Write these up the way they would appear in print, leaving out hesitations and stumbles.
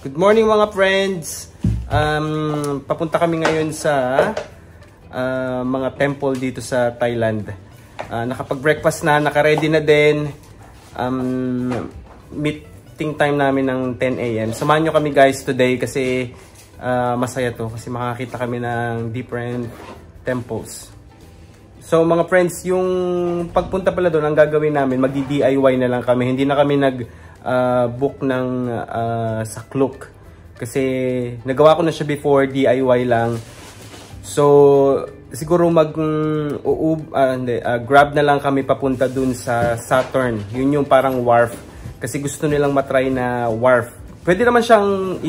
Good morning mga friends. Papunta kami ngayon sa mga temple dito sa Thailand. Nakapag-breakfast na, naka-ready na din. Meeting time namin ng 10 AM. Samahan nyo kami guys today kasi masaya to kasi makakita kami ng different temples. So mga friends, yung pagpunta pala doon, ang gagawin namin, magdi-DIY na lang kami. Hindi na kami book ng sa Klook kasi nagawa ko na siya before, DIY lang. So siguro grab na lang kami papunta dun sa Saturn. Yun yung parang wharf kasi gusto nilang matry na wharf. Pwede naman siyang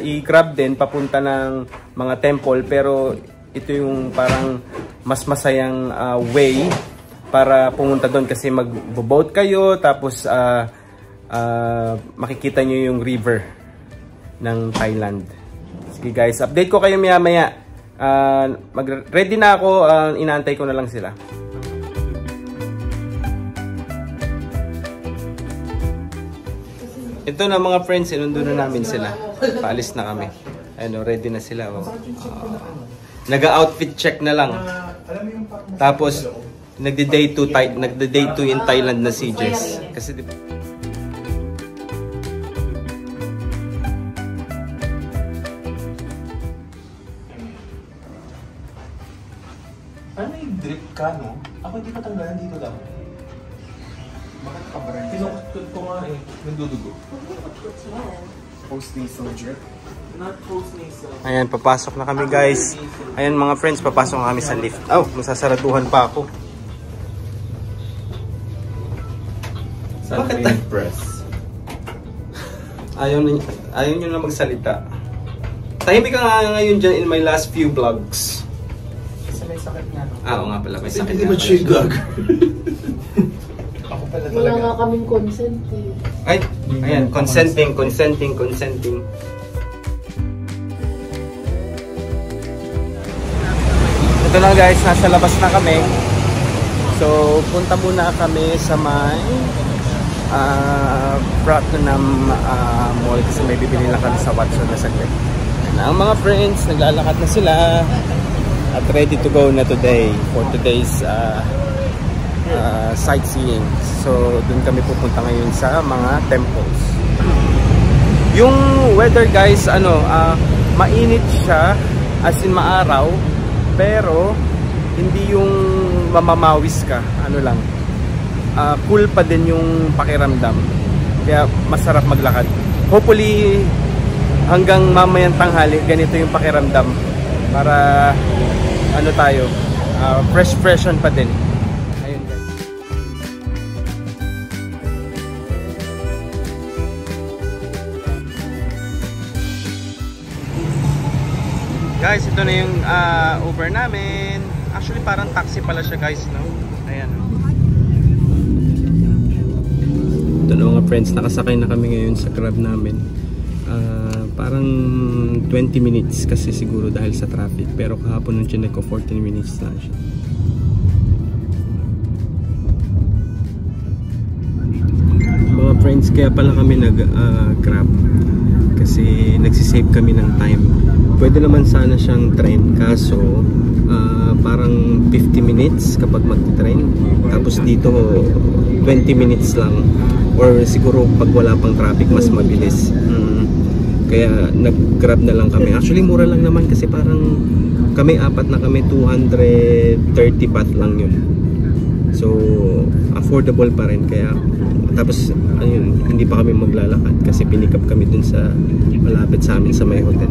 i-grab din papunta ng mga temple, pero ito yung parang mas masayang way para pumunta doon kasi mag-boat kayo tapos makikita nyo yung river ng Thailand. Sige guys, update ko kayo maya-maya. Ready na ako, inaantay ko na lang sila. Ito na mga friends, inundo na namin sila. Paalis na kami. Ano, ready na sila. Nag-outfit check na lang. Tapos nagde-day 2 in Thailand na si Jess. Kasi ano yung drip ka, no? Ako hindi patanggalan dito lang. Bakit ka ba rin? Pinukot ko nga eh. Nandudugo. Post-nasal drip? Not post-nasal. ayan, papasok na kami guys. Ayan mga friends, papasok na kami sa lift. Oh, masasaraduhan pa ako. Bakit time press? Ayaw nyo na magsalita. Tahimik ka nga ngayon dyan in my last few vlogs. Kasi may sakit nga. Oo nga pala, may sakit. Hindi ba siya vlog? Ako pala talaga. Wala nga kaming consent eh. Ay, ayan, consenting. Ito na guys, nasa labas na kami. So, punta muna kami sa may Pratunam Mall kasi may bibili lang kami sa Watson na saglit. Ang mga friends, naglalakad na sila at ready to go na today for today's sightseeing. So, dun kami pupunta ngayon sa mga temples. Yung weather guys, mainit siya, as in maaraw, pero hindi yung mamamawis ka, cool pa din yung pakiramdam. Kaya masarap maglakad. Hopefully hanggang mamayang tanghali ganito yung pakiramdam para fresh pa din. Ayun guys, ito na yung Uber namin. Actually parang taxi pala siya guys, no? Ayan. Ito na mga friends, nakasakay na kami ngayon sa Grab namin. Parang 20 minutes kasi siguro dahil sa traffic, pero kahapon nung chinek ko 14 minutes na siya. Mga friends, kaya pala kami nag-Grab kasi nagsisave kami ng time. Pwede naman sana siyang train, kaso parang 50 minutes kapag mag-train, tapos dito 20 minutes lang, or siguro pag wala pang traffic mas mabilis. Kaya nag-Grab na lang kami. Actually mura lang naman kasi parang kami apat na kami, 230 baht lang yun. So affordable pa rin. Kaya tapos ayun, hindi pa kami maglalakad kasi pinick up kami dun sa malapit sa amin sa may hotel.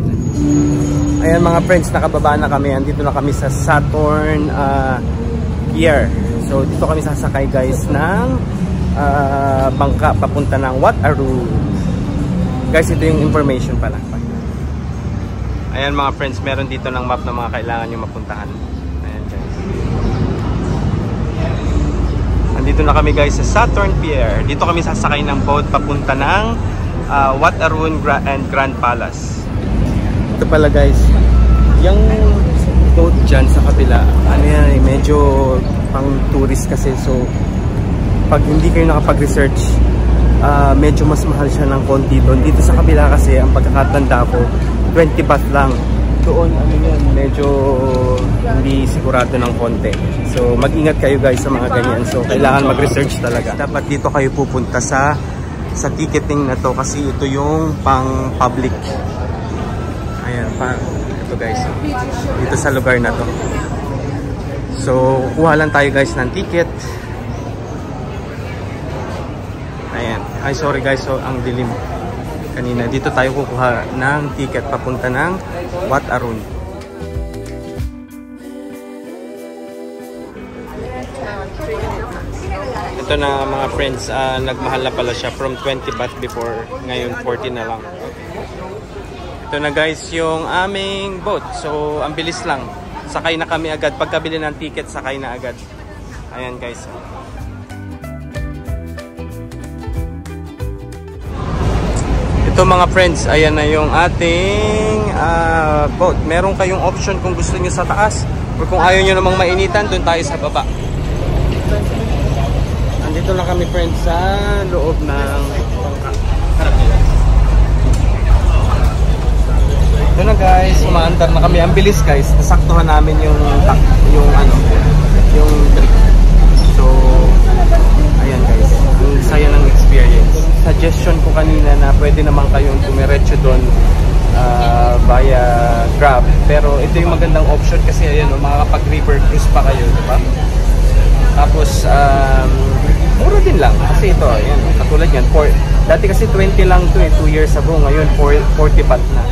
Ayan mga friends, nakababa na kami. Andito na kami sa Saturn Pier. So dito kami sasakay guys ng bangka papunta ng Wat Arun. Guys, ito yung information pala. Ayan mga friends, meron dito ng map na mga kailangan nyo mapuntahan. Ayan guys. Andito na kami guys sa Saturn Pier. Dito kami sasakay ng boat papunta ng Wat Arun and Grand Palace. Ito pala guys, yung boat dyan sa kabila, medyo pang tourist kasi. So pag hindi kayo nakapag-research, medyo mas mahal siya ng konti doon. Dito sa kabila kasi, ang pagkakatanda ko, 20 baht lang. Doon, ano yan, medyo hindi sigurado ng konti. So, mag-ingat kayo guys sa mga ganyan. So, kailangan mag-research talaga. Dapat dito kayo pupunta sa ticketing na to kasi ito yung pang public. Ayan, ito guys. Dito sa lugar na to. So, kuha lang tayo guys ng ticket. Ayan. Ay, sorry guys. So, ang dilim kanina. Dito tayo kukuha ng ticket papunta ng Wat Arun. Ito na mga friends, nagmahal na pala siya from 20 baht before, ngayon 40 na lang. Ito na guys yung aming boat. So ang bilis lang, sakay na kami agad. Pagkabili ng ticket, sakay na agad. Ayan guys. Ito mga friends, ayan na yung ating boat. Meron kayong option kung gusto nyo sa taas or kung ayaw nyo namang mainitan, doon tayo sa baba. Andito na kami friends sa loob ng harap nila. Ito na guys, umaandar na kami. Ang bilis guys, nasaktuhan namin yung trip. So, ayan guys, ang saya ng experience. Suggestion ko kanina na pwede naman kayong tumiretso doon via Grab. Pero ito yung magandang option kasi ayan, makakapag-river cruise pa kayo, di ba? Tapos, mura din lang. Kasi ito, ayan, katulad yan. Dati kasi 20 lang to 2 years ago. Ngayon, 40 baht na.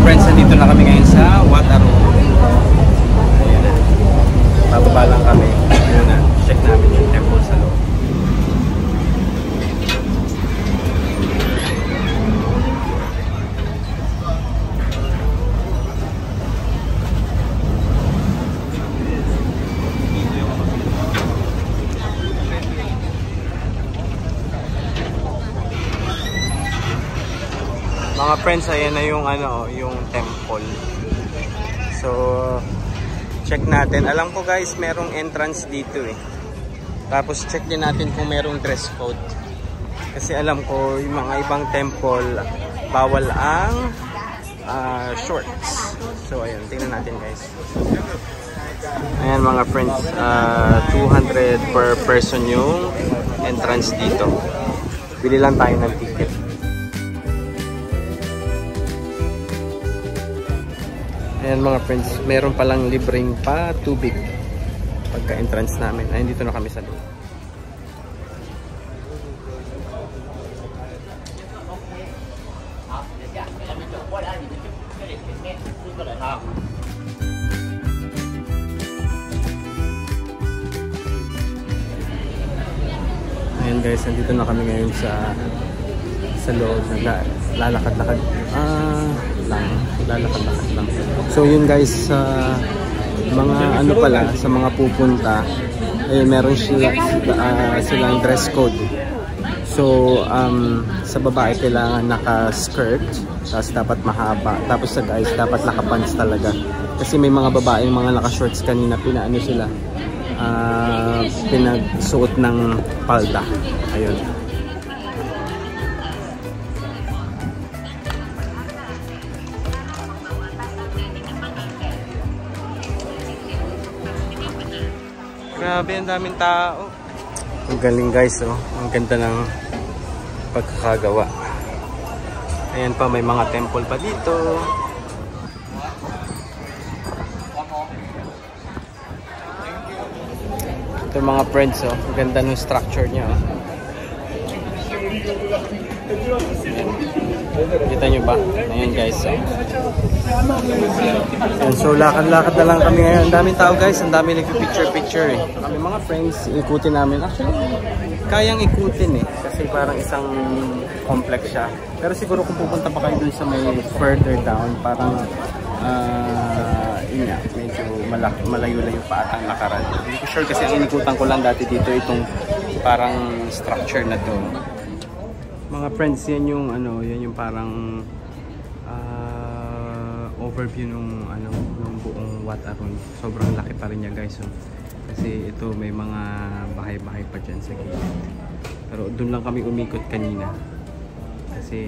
Friends, nandito na kami ngayon sa Wat Arun. Ayan na. Bababa lang kami. Muna, check namin yung temple sa loob. Mga friends, ayan na yung yung temple. So, check natin. Alam ko guys, merong entrance dito eh. Tapos check din natin kung merong dress code. Kasi alam ko, yung mga ibang temple, bawal ang shorts. So, ayan, tingnan natin guys. Ayan mga friends, 200 per person yung entrance dito. Bili lang tayo ng ticket. Ayan mga friends, meron palang libreng pa tubig pagka-entrance namin. Ayun, dito na kami sa loob. Ayan guys, nandito na kami ngayon sa loob. Lalakad-lakad lalakad-lakad lang. So yun guys, sa mga sa mga pupunta, ayun, meron silang dress code. So sa babae kailangan naka-skirt, tapos dapat mahaba. Tapos sa guys, dapat naka-pants talaga. Kasi may mga babae, yung mga naka-shorts kanina, pinagsuot ng palda. Ayun. Grabe, ang daming tao. Ang galing guys, oh. Ang ganda ng pagkakagawa. Ayan pa, may mga temple pa dito. Ito mga friends, oh. Ang ganda ng structure niya, oh. Kita nyo ba? Ayan guys, oh. And so lakad-lakad na lang kami ngayon. Ang daming tao guys, ang daming nagpipicture-picture eh. Kami mga friends, ikutin namin. Actually, kayang ikutin eh. Kasi parang isang complex siya. Pero siguro kung pupunta pa kayo dun sa may further down, parang yun nga, medyo malayo-layo pa atang lakaran. Hindi ko sure kasi ang inikutan ko lang dati dito itong parang structure na to. Mga friends, yan yung yan yung parang overview ng buong Wat Arun. Sobrang laki pa rin niya guys. So, kasi ito may mga bahay-bahay pa dyan sa gilid. Pero doon lang kami umikot kanina. Kasi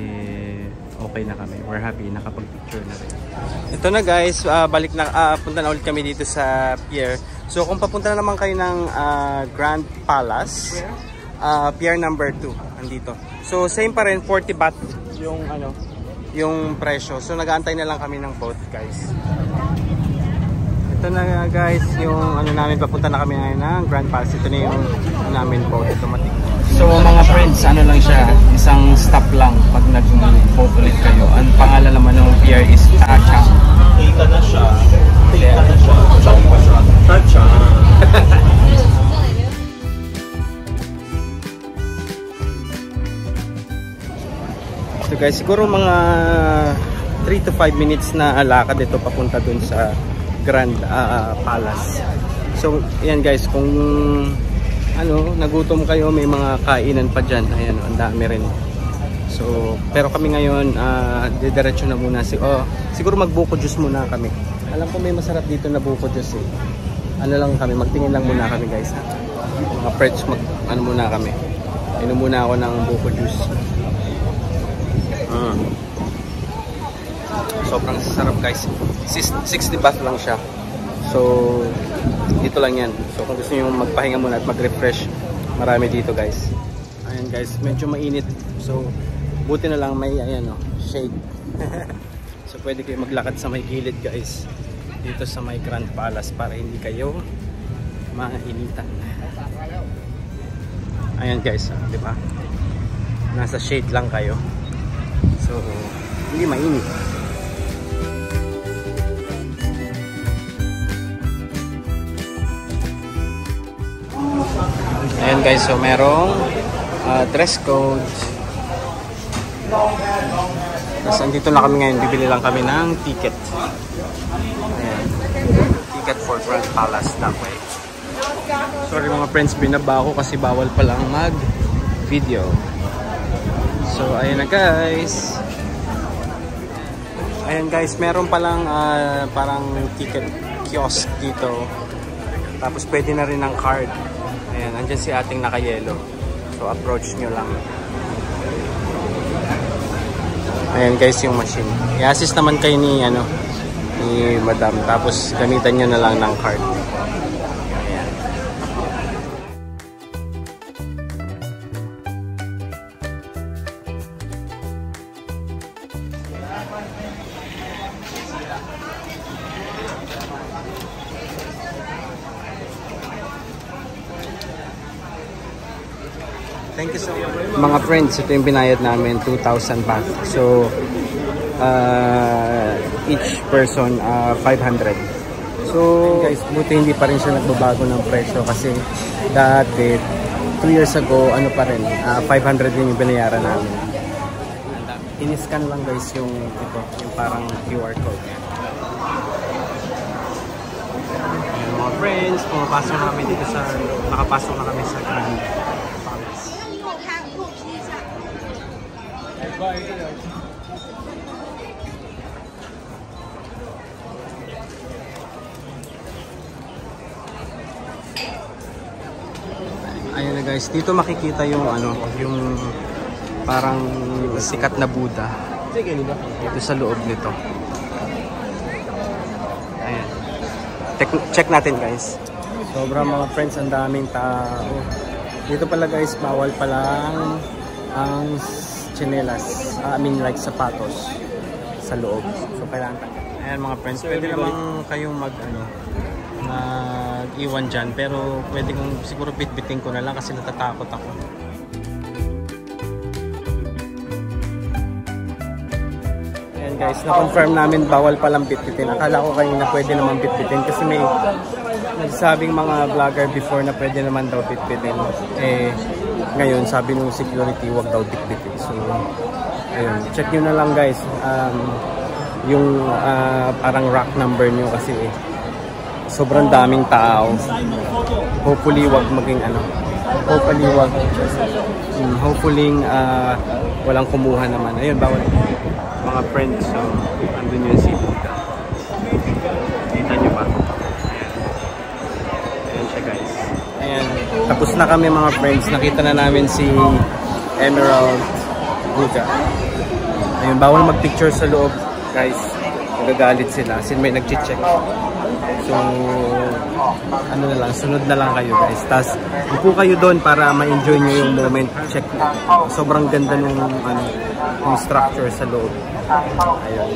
okay na kami. We're happy. Nakapag-picture na rin. Ito na guys. Balik na. Punta na ulit kami dito sa pier. So kung papunta na naman kayo ng Grand Palace. Pier number 2. Andito. So same pa rin. 40 baht yung ano. Yung presyo. So nag-aantay na lang kami ng boat guys. Ito na guys. Yung ano namin. Papunta na kami ngayon ng Grand Palace. Ito na yung namin boat. Automatic. So mga friends, ano lang siya, isang stop lang pag nag-boat ulit kayo. Ang pangalan naman ng pier is Tachang. Kita na siya. Kita na siya. Saan pa siya? Tachang. So guys, siguro mga 3 to 5 minutes na lakad ito papunta dun sa Grand Palace. So ayan guys, kung ano, nagutom kayo, may mga kainan pa dyan. Ayan, ang dami rin. So, pero kami ngayon, didiretso na muna. Siguro mag-buko juice muna kami. Alam ko may masarap dito na buko juice eh. Ano lang kami, magtingin lang muna kami guys. Mga friends, ano muna kami. Inom muna ako ng buko juice. Sobrang sarap guys. 60 baht lang siya. So, dito lang yan. So kung gusto nyo magpahinga muna at mag-refresh, marami dito guys. Ayan guys, medyo mainit. So buti na lang may ayan, shade. So pwede kayo maglakad sa may gilid guys, dito sa may Grand Palace para hindi kayo mainitan. Ayan guys, di ba? Nasa shade lang kayo. So hindi mainit. Ayan guys, so merong dress code. Tapos andito na kami ngayon, bibili lang kami ng ticket. Ayan. Ticket for Grand Palace that way. Sorry mga friends, binaba ako kasi bawal palang mag-video. So ayan na guys. Ayan guys, meron palang parang ticket kiosk dito. Tapos pwede na rin ng card. Ayan, andyan si ating naka-yellow. So approach nyo lang. Ayan guys yung machine. I-assist naman kayo ni madam. Tapos gamitan nyo na lang ng card. Ayan. Thank you so much. Mga friends, ito yung binayad namin, 2,000 baht. So, each person 500. So, guys, buti hindi pa rin siya nagbabago ng presyo kasi dati, 2 years ago, ano pa rin, 500 din yung binayaran namin. In-scan lang guys yung ito, yung parang QR code. Ayan, mga friends, pumapasok na kami dito sa, nakapasok na kami sa Grand Palace. Ayan na guys, dito makikita yung yung parang sikat na Buddha dito sa loob nito. Ayan. Check natin guys. Sobrang mga friends, ang daming tao. Dito pala guys, bawal palang ang tsinelas, like sapatos sa loob. So kailangan. Ayan mga friends, pwede namang kayong mag-iwan dyan, pero pwede kong siguro bitbitin ko na lang kasi natatakot ako. Ayan guys, na-confirm namin bawal palang bitbitin. Akala ko kanina pwede naman bitbitin kasi may nagsabing mga vlogger before na pwede naman daw bitbitin. Ngayon sabi ng security wag daw bitbitin. So ayun, check nyo na lang guys yung parang rack number nyo kasi sobrang daming tao. Hopefully wag maging hopefully walang kumuha naman. Ayun, bawal mga friends. So andun yung si Buddha. Kita nyo ba? Ayan, tapos na kami mga friends. Nakita na namin si Emerald Buddha. Ayun, bawal mag-picture sa loob, guys. Nagagalit sila. Sin may nag-check. So, ano na lang, sunod na lang kayo guys. Tapos, upo kayo doon para ma-enjoy nyo yung moment. Check. Sobrang ganda nung yung structure sa loob. Ayun.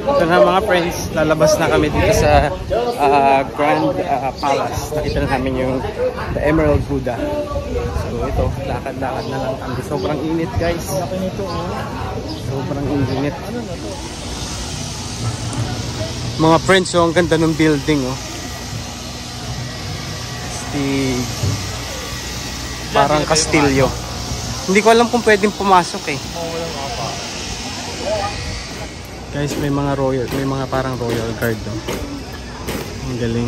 So nga mga friends, lalabas na kami dito sa Grand Palace. Nakita na namin yung the Emerald Buddha. So ito, lakad-lakad na lang kami. Sobrang init guys. Sobrang init. Mga friends, so ang ganda ng building oh. Parang kastilyo. Hindi ko alam kung pwedeng pumasok eh. Guys, may mga parang royal guard oh. Ang galing.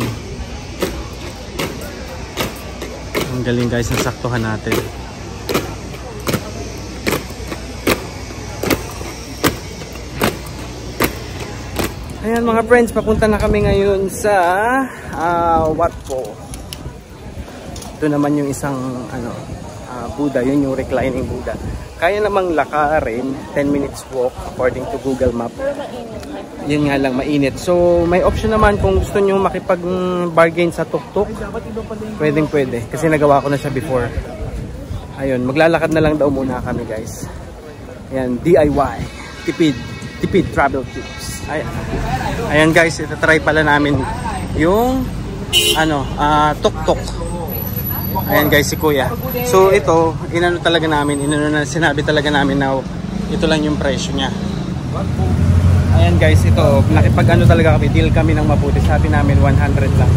Ang galing guys, nasaktuhan natin. Ayan mga friends, papunta na kami ngayon sa Wat Po. Ito naman yung isang Buddha, yun yung reclining Buddha. Kaya namang lakarin, 10 minutes walk according to Google Map. Yun nga lang, mainit. So may option naman kung gusto nyo makipag-bargain sa tuk-tuk. Pwedeng pwede, kasi nagawa ko na siya before. Ayun, maglalakad na lang daw muna kami guys. Ayan, DIY, tipid travel tips. Ayan guys, itatry pala namin yung tuk-tuk. Ayan guys, si Kuya. So ito, sinabi talaga namin na ito lang yung presyo niya. Ayan guys, ito, talaga kami, deal kami ng mabuti. Sabi namin 100 lang.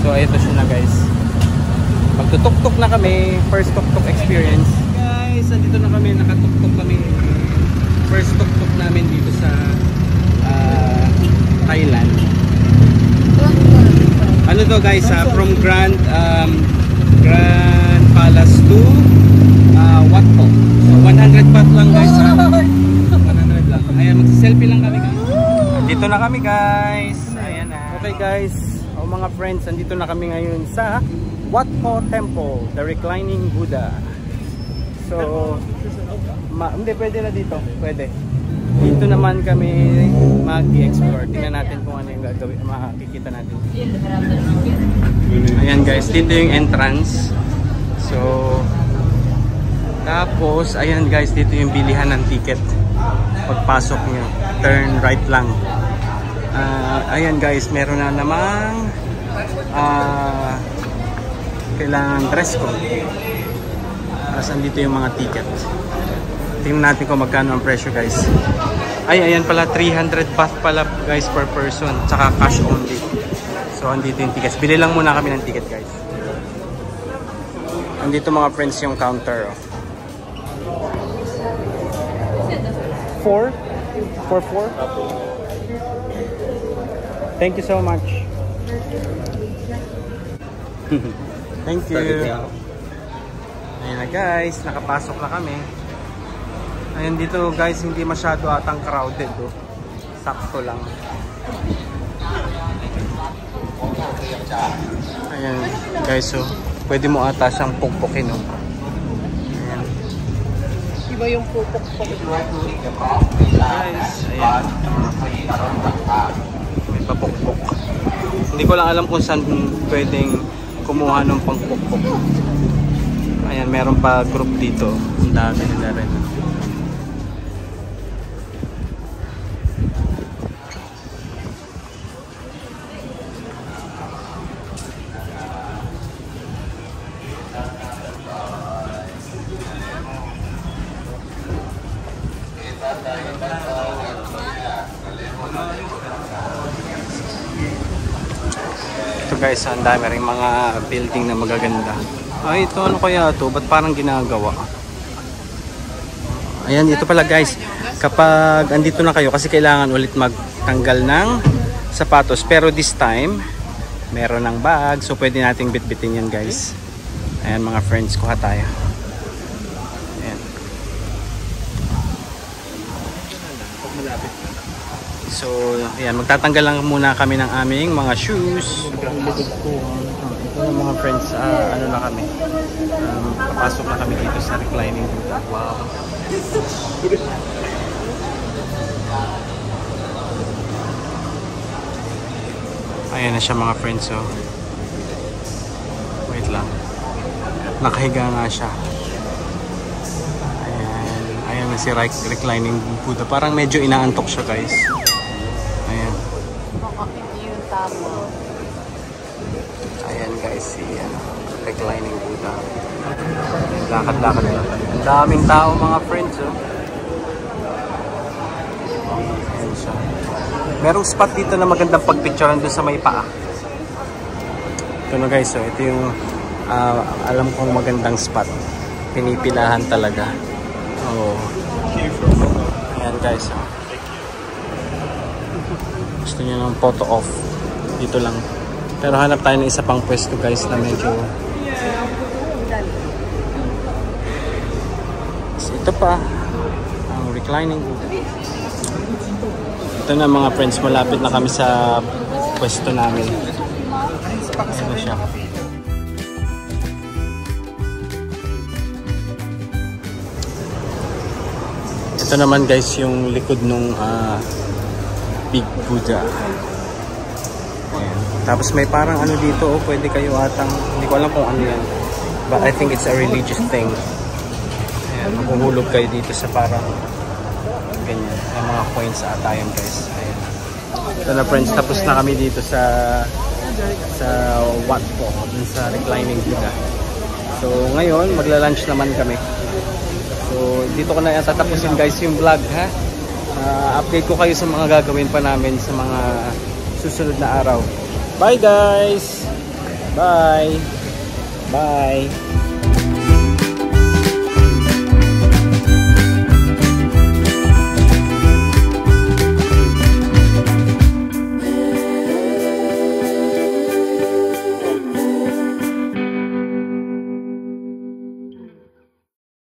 So ito siya na guys. Magtutuk-tuk na kami, first tuk-tuk experience. Guys, andito na kami, nakatuk-tuk kami. First tuk-tuk namin dito sa Thailand. Ano to guys, from Grand Palace to Wat Po. So 100 baht lang guys. 100 lang. Ayan, magsi-selfie lang kami guys. Dito na kami guys. Ayan na. Okay guys, mga friends, andito na kami ngayon sa Wat Po Temple, the reclining Buddha. So hindi, pwede na dito. Pwede. Dito naman kami mag-explore. Tingnan natin kung ano yung gagawin, makikita natin. Ayan guys, dito yung entrance. So tapos ayan guys, dito yung bilihan ng ticket. Pagpasok nyo, turn right lang. Ayan guys, meron na namang kailangan dress code. Tapos andito yung mga ticket. Tingnan natin kung magkano ang presyo guys. Ayan pala, 300 baht pala guys per person. Tsaka cash only. So andito yung tickets. Bili lang muna kami ng ticket guys. Andito mga friends yung counter. 4? For 4? Thank you so much. Thank you. Ayan na guys, nakapasok na kami. Ayan dito guys, hindi masyado atang crowded oh. Sakto lang. Ayan guys, so pwede mo ata siyang pukpukin oh. Ayan. Iba yung pupok-pok. Guys, ayan. May papukpok. Hindi ko lang alam kung saan pwedeng kumuha ng pangpukpok. Ayan, meron pa group dito. Ang dami nila rin. Ito guys, ang dami rin mga building na magaganda. Ay, ito ano kaya ito? Ba't parang ginagawa? Ayan, ito pala guys. Kapag andito na kayo, kasi kailangan ulit magtanggal ng sapatos. Pero this time, meron ng bag. So pwede nating bitbitin yan guys. Ayan mga friends, kuha tayo. Ayan. So, ayan, magtatanggal lang muna kami ng aming mga shoes. Ito mga friends, ano na kami. Papasok na kami dito sa reclining Buddha. Wow. Ayan na siya mga friends, oh. Wait lang. Nakahiga nga siya. Ayan. Ayan na si reclining Buddha. Parang medyo inaantok siya, guys. Ayan. Baka hindi yung tama. Ayan guys, si reclining Buddha. Lakad-lakad lang. Ang daming tao mga friends, oh. Ayan siya. Merong spot dito na magandang pagpicturean doon sa may paa. Ito na guys, oh. Ito yung alam kong magandang spot. Pinipilahan talaga. Oh. Ayan guys, oh. Gusto niya ng photo off. Dito lang. Pero hanap tayo ng isa pang pwesto guys na medyo... So, ito pa. Ang reclining. Ito na mga friends, malapit na kami sa pwesto namin. Ayan na siya. Ito naman guys yung likod nung Big Buddha. Ayan. Tapos may parang ano dito, oh, pwede kayo atang, hindi ko alam kung ano yan. But I think it's a religious thing. Ayan, mahuhulog kayo dito sa parang ganyan. May mga coins ata yan guys. Ayan. Ito na friends, tapos na kami dito sa Wat Po, dun sa reclining Buddha. So ngayon, magla-lunch naman kami. So dito ko na tatapusin guys yung vlog, ha. Update ko kayo sa mga gagawin pa namin sa mga susunod na araw. Bye guys! Bye! Bye!